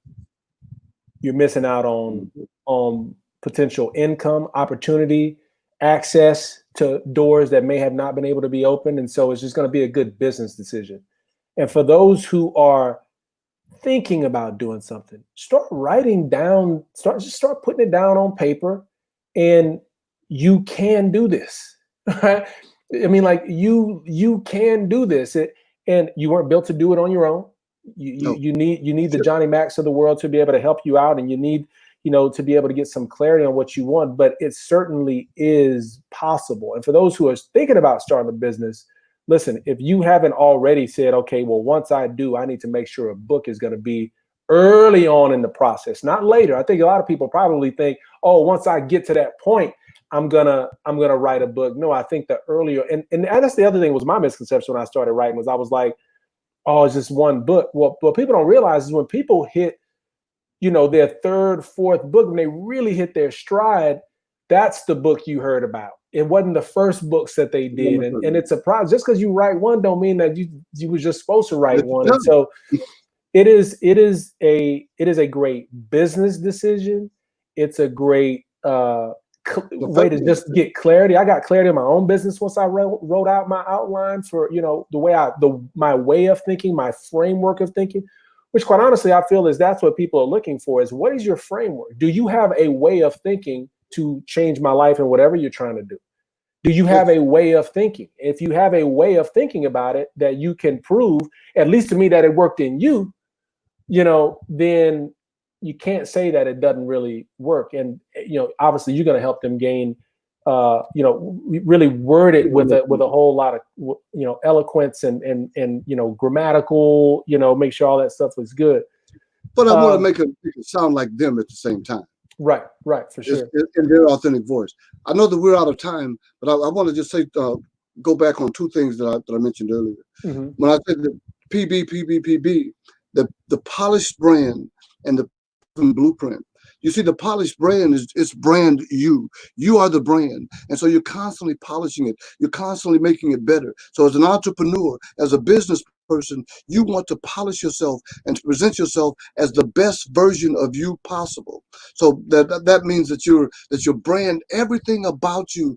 you're missing out on potential income, opportunity, access to doors that may have not been able to be opened. And so it's just going to be a good business decision. And for those who are thinking about doing something, start writing down, start putting it down on paper, and you can do this. Right? I mean, like you can do this, and you weren't built to do it on your own. You need the Johnny Macks of the world to be able to help you out, and you need to be able to get some clarity on what you want. But it certainly is possible. And for those who are thinking about starting a business, listen, if you haven't already said, okay, well, once I do, I need to make sure a book is going to be early on in the process, not later. I think a lot of people probably think, oh, once I get to that point, I'm gonna write a book. No, I think the earlier, and that's the other thing was my misconception when I started writing, was I was like, oh, it's just one book. Well, what people don't realize is when people hit, their third, fourth book, when they really hit their stride, that's the book you heard about. It wasn't the first books that they did. And it's a process. Just because you write one don't mean that you was just supposed to write one. And so it is a great business decision. It's a great way to just get clarity. I got clarity in my own business once I wrote out my outline for, the way my way of thinking, my framework of thinking, which quite honestly, I feel is that's what people are looking for, is what is your framework? Do you have a way of thinking to change my life and whatever you're trying to do? Do you have a way of thinking? If you have a way of thinking about it that you can prove, at least to me, that it worked in you, then you can't say that it doesn't really work. And, obviously you're going to help them gain, really word it with a whole lot of, eloquence and grammatical, make sure all that stuff looks good. But I want to make it sound like them at the same time. Right, for sure. In their authentic voice. I know that we're out of time, but I want to just say, go back on two things that I mentioned earlier. Mm-hmm. When I said the PB, the polished brand and the blueprint. You see, the polished brand is brand you. You are the brand. And so you're constantly polishing it. You're constantly making it better. So as an entrepreneur, as a business person, you want to polish yourself and to present yourself as the best version of you possible. So that means that your brand, everything about you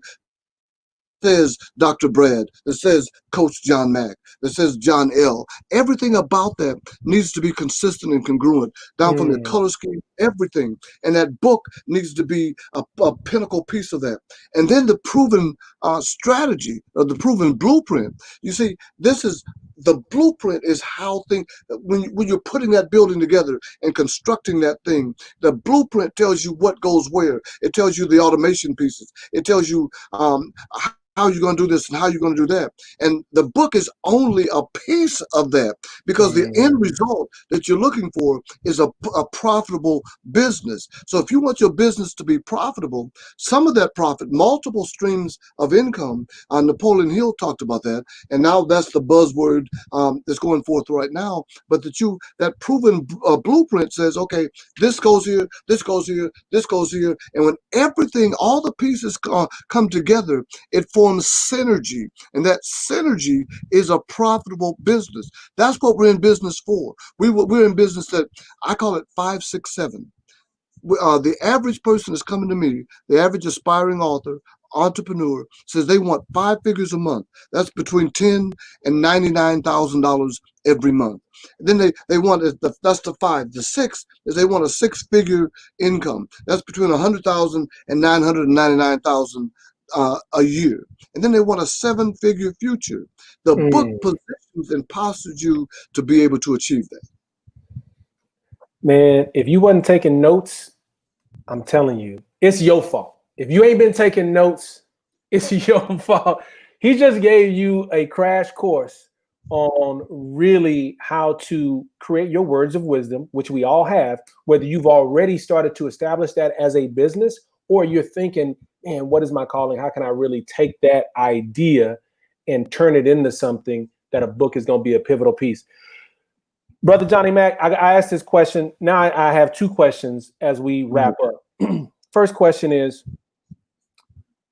says Dr. Brad, that says Coach John Mack, that says John L. Everything about that needs to be consistent and congruent, down from the color scheme, everything. And that book needs to be a pinnacle piece of that. And then the proven strategy, or the proven blueprint. You see, the blueprint is how things, when you're putting that building together and constructing that thing, the blueprint tells you what goes where. It tells you the automation pieces. It tells you how you're going to do this and how you're going to do that. And the book is only a piece of that, because the end result that you're looking for is a profitable business. So if you want your business to be profitable, some of that profit, multiple streams of income, Napoleon Hill talked about that, and now that's the buzzword that's going forth right now, but that proven blueprint says, okay, this goes here, this goes here, this goes here, and when everything, all the pieces come together, it forms synergy, and that synergy is a profitable business. That's what we're in business for. We're in business that I call it 5, 6, 7. The average person is coming to me, the average aspiring author, entrepreneur, says they want 5 figures a month. That's between $10,000 and $99,000 every month. And then they want, that's the 5. The 6 is they want a 6-figure income. That's between $100,000 and $999,000 a year. And then they want a 7-figure future. The book positions and postures you to be able to achieve that. Man, if you wasn't taking notes, I'm telling you, it's your fault. If you ain't been taking notes, it's your fault. He just gave you a crash course on really how to create your words of wisdom, which we all have, whether you've already started to establish that as a business or you're thinking, man, what is my calling? How can I really take that idea and turn it into something that a book is going to be a pivotal piece? Brother Johnny Mack, I asked this question. Now I have two questions as we wrap up. First question is,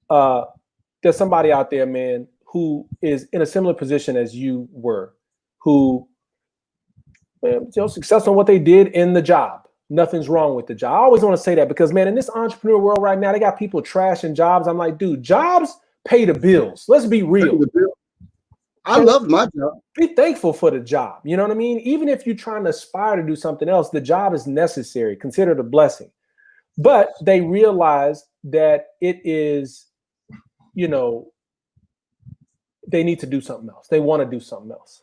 there's somebody out there, man, who is in a similar position as you were, who, successful in what they did in the job. Nothing's wrong with the job. I always want to say that because, man, in this entrepreneur world right now, they got people trashing jobs. I'm like, dude, jobs pay the bills. Let's be real. I loved my job. Be thankful for the job. You know what I mean? Even if you're trying to aspire to do something else, the job is necessary. Consider it a blessing. But they realize that it is, they need to do something else. They want to do something else.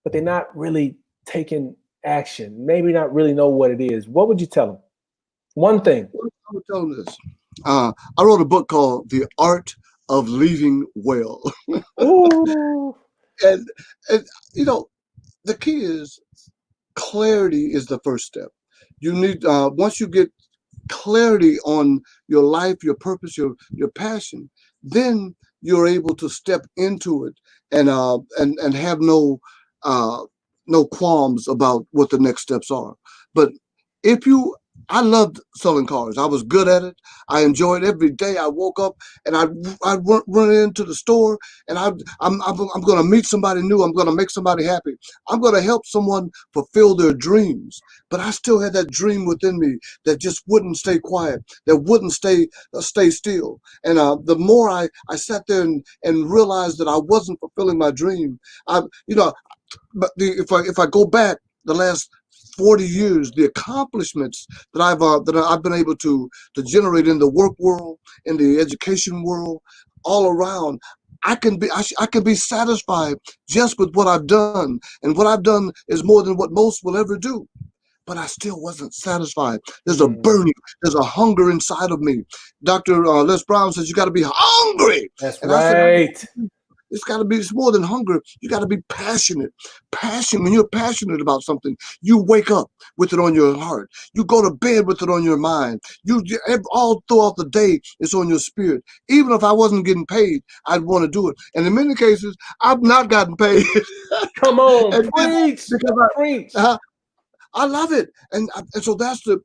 But they're not really taking action. Maybe not really know what it is. What would you tell them? One thing. I would tell them this. I wrote a book called The Art of Leaving Well. Ooh. And the key is clarity is the first step. You need, once you get clarity on your life, your purpose, your passion, then you're able to step into it and have no qualms about what the next steps are. But I loved selling cars. I was good at it. I enjoyed every day. I woke up and I'd run into the store and I'm going to meet somebody new. I'm going to make somebody happy. I'm going to help someone fulfill their dreams. But I still had that dream within me that just wouldn't stay quiet, that wouldn't stay still. And the more I sat there and realized that I wasn't fulfilling my dream, if I go back the last 40 years, the accomplishments that I've been able to generate in the work world, in the education world, all around, I can be satisfied just with what I've done, and what I've done is more than what most will ever do. But I still wasn't satisfied. There's a burning, there's a hunger inside of me. Dr. Les Brown says you got to be hungry. That's right. I said, it's more than hunger. You got to be passionate. When you're passionate about something, you wake up with it on your heart. You go to bed with it on your mind. All throughout the day, it's on your spirit. Even if I wasn't getting paid, I'd want to do it. And in many cases, I've not gotten paid. Come on, preach. Preach. I love it. And so that's the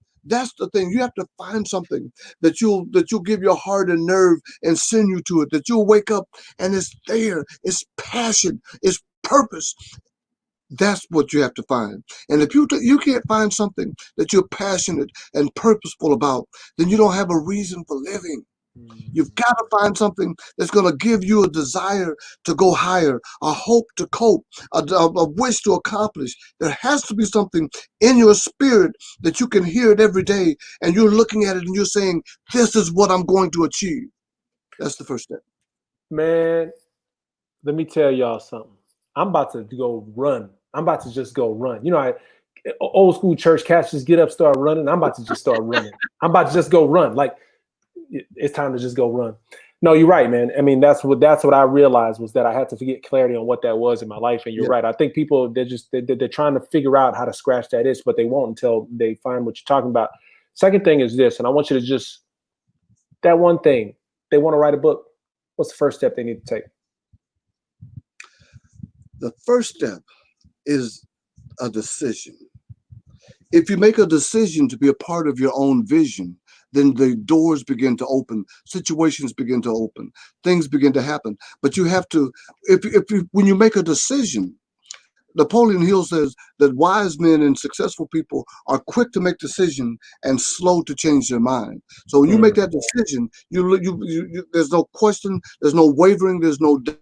thing. You have to find something that you'll give your heart and nerve and sinew to it, that you'll wake up and it's there. It's passion. It's purpose. That's what you have to find. And if you can't find something that you're passionate and purposeful about, then you don't have a reason for living. You've got to find something that's going to give you a desire to go higher, a hope to cope, a wish to accomplish. There has to be something in your spirit that you can hear it every day, and you're looking at it and you're saying, this is what I'm going to achieve. That's the first step. Man, let me tell y'all something. I'm about to go run. I'm about to just go run. Old school church cats just get up, start running. I'm about to just start running. I'm about to just go run. Like, it's time to just go run. No, you're right, man. I mean, that's what I realized was that I had to get clarity on what that was in my life. And you're right. I think people, they're trying to figure out how to scratch that itch, but they won't until they find what you're talking about. Second thing is this, and I want you to that one thing, they want to write a book. What's the first step they need to take? The first step is a decision. If you make a decision to be a part of your own vision, then the doors begin to open, situations begin to open, things begin to happen. But you have to, when you make a decision, Napoleon Hill says that wise men and successful people are quick to make decisions and slow to change their mind. So when you make that decision, there's no question, there's no wavering, there's no doubt.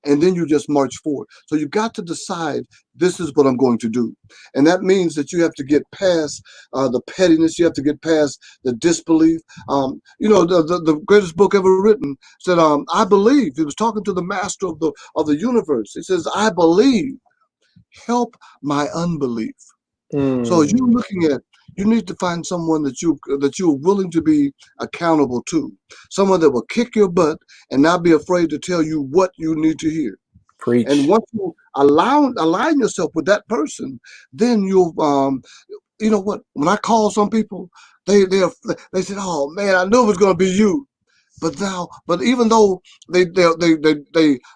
And then you just march forward. So you got to decide, this is what I'm going to do. And that means that you have to get past the pettiness. You have to get past the disbelief. The greatest book ever written said, I believe. He was talking to the master of the universe. He says, I believe. Help my unbelief. So as you're Mm. looking at, you need to find someone that you're willing to be accountable to, someone that will kick your butt and not be afraid to tell you what you need to hear. And Preach. once you align yourself with that person, then you'll you know what? When I call some people, they said, "Oh man, I knew it was going to be you." But even though they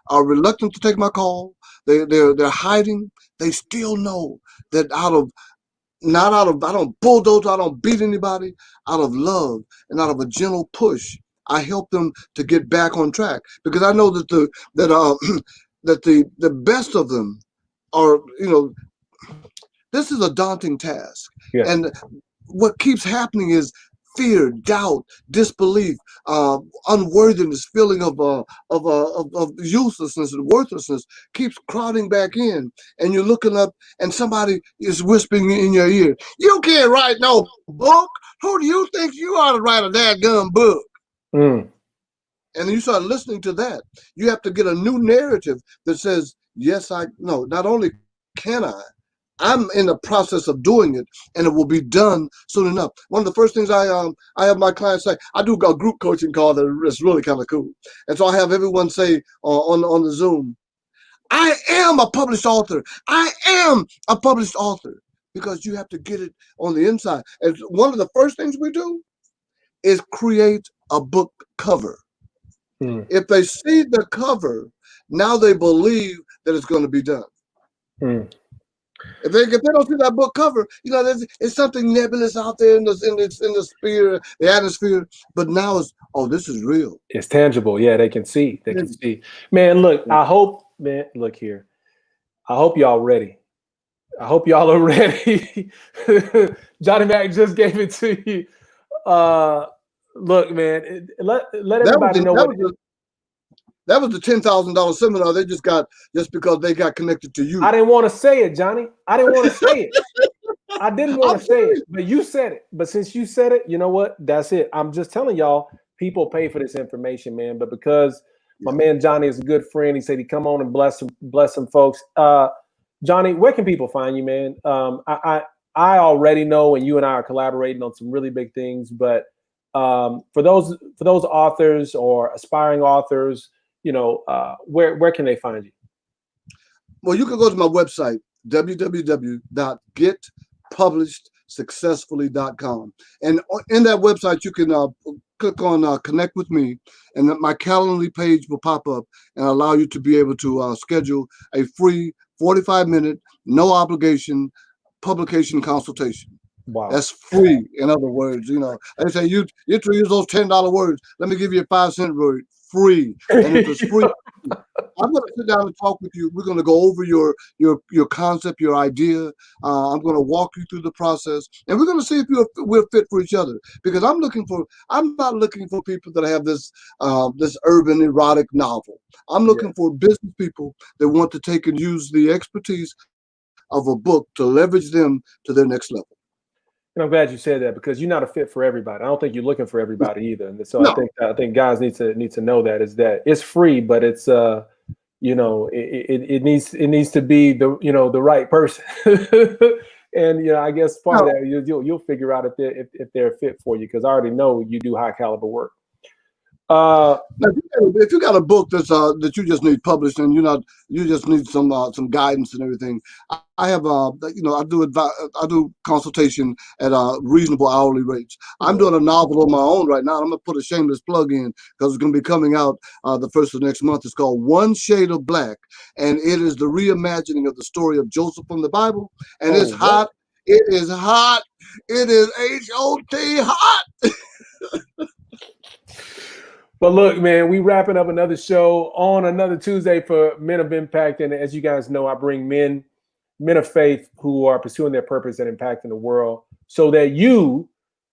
are reluctant to take my call, they're hiding. They still know that I don't bulldoze, I don't beat anybody. Out of love and out of a gentle push, I help them to get back on track because I know that that the best of them are, this is a daunting task. Yes. And what keeps happening is fear, doubt, disbelief, unworthiness, feeling of uselessness and worthlessness keeps crowding back in. And you're looking up, and somebody is whispering in your ear, "You can't write no book. Who do you think you are to write a dadgum book?" Mm. And then you start listening to that. You have to get a new narrative that says, "Yes, I no. Not only can I'm in the process of doing it, and it will be done soon enough." One of the first things I have my clients say, I do a group coaching call that is really kind of cool, and so I have everyone say on the Zoom, "I am a published author. I am a published author," because you have to get it on the inside. And one of the first things we do is create a book cover. Mm. If they see the cover, now they believe that it's going to be done. Mm. If they don't see that book cover, it's something nebulous out there in the sphere, the atmosphere. But now it's, oh, this is real. It's tangible. Yeah, they can see. They can see. Man, look, I hope, man, look here. I hope y'all ready. I hope y'all are ready. Johnny Mac just gave it to you. Look, man, let That was everybody know what. that was the $10,000 seminar they just got just because they got connected to you. I didn't want to say it, Johnny. I didn't want to say it. I didn't want I'm to say it, serious. but you said it. But since you said it, you know what? That's it. I'm just telling y'all, people pay for this information, man. But because my Yeah. man Johnny is a good friend, he said he'd come on and bless some folks. Johnny, where can people find you, man? I already know, and you and I are collaborating on some really big things. But for those authors or aspiring authors, where can they find you? Well, you can go to my website, www.getpublishedsuccessfully.com. And in that website, you can click on Connect with Me, and my Calendly page will pop up and allow you to be able to schedule a free 45-minute, no obligation publication consultation. Wow. That's free. In other words, they say you to use those $10 words. Let me give you a 5-cent word, free. And if it's free, I'm going to sit down and talk with you. We're going to go over your concept, your idea. I'm going to walk you through the process, and we're going to see if we're fit for each other. Because I'm not looking for people that have this urban erotic novel. I'm Yeah. looking for business people that want to take and use the expertise of a book to leverage them to their next level. And I'm glad you said that because you're not a fit for everybody. I don't think you're looking for everybody either. And so No, I think guys need to know that it's free, but it's it needs to be the right person. And I guess part of no. that you'll figure out if they're a fit for you because I already know you do high caliber work. Now, if you got a book that you just need published and you just need some guidance and everything, I have I do consultation at reasonable hourly rates. I'm doing a novel on my own right now. I'm gonna put a shameless plug in because it's gonna be coming out the first of next month. It's called One Shade of Black, and it is the reimagining of the story of Joseph from the Bible, and it's Oh, what? hot. It is hot. It is HOT hot. But look, man, we wrapping up another show on another Tuesday for Men of Impact. And as you guys know, I bring men of faith who are pursuing their purpose and impacting the world so that you,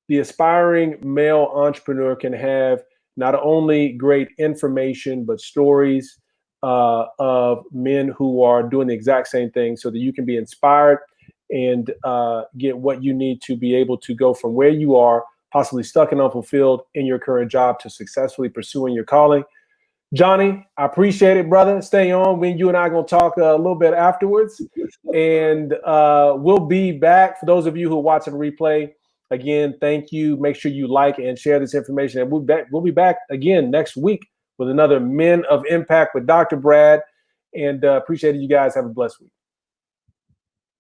the aspiring male entrepreneur, can have not only great information, but stories of men who are doing the exact same thing so that you can be inspired and get what you need to be able to go from where you are, possibly stuck and unfulfilled in your current job, to successfully pursuing your calling. Johnny, I appreciate it, brother. Stay on. When you and I are going to talk a little bit afterwards. And we'll be back. For those of you who are watching the replay, again, thank you. Make sure you like and share this information. And we'll be back again next week with another Men of Impact with Dr. Brad. And appreciate it. You guys have a blessed week.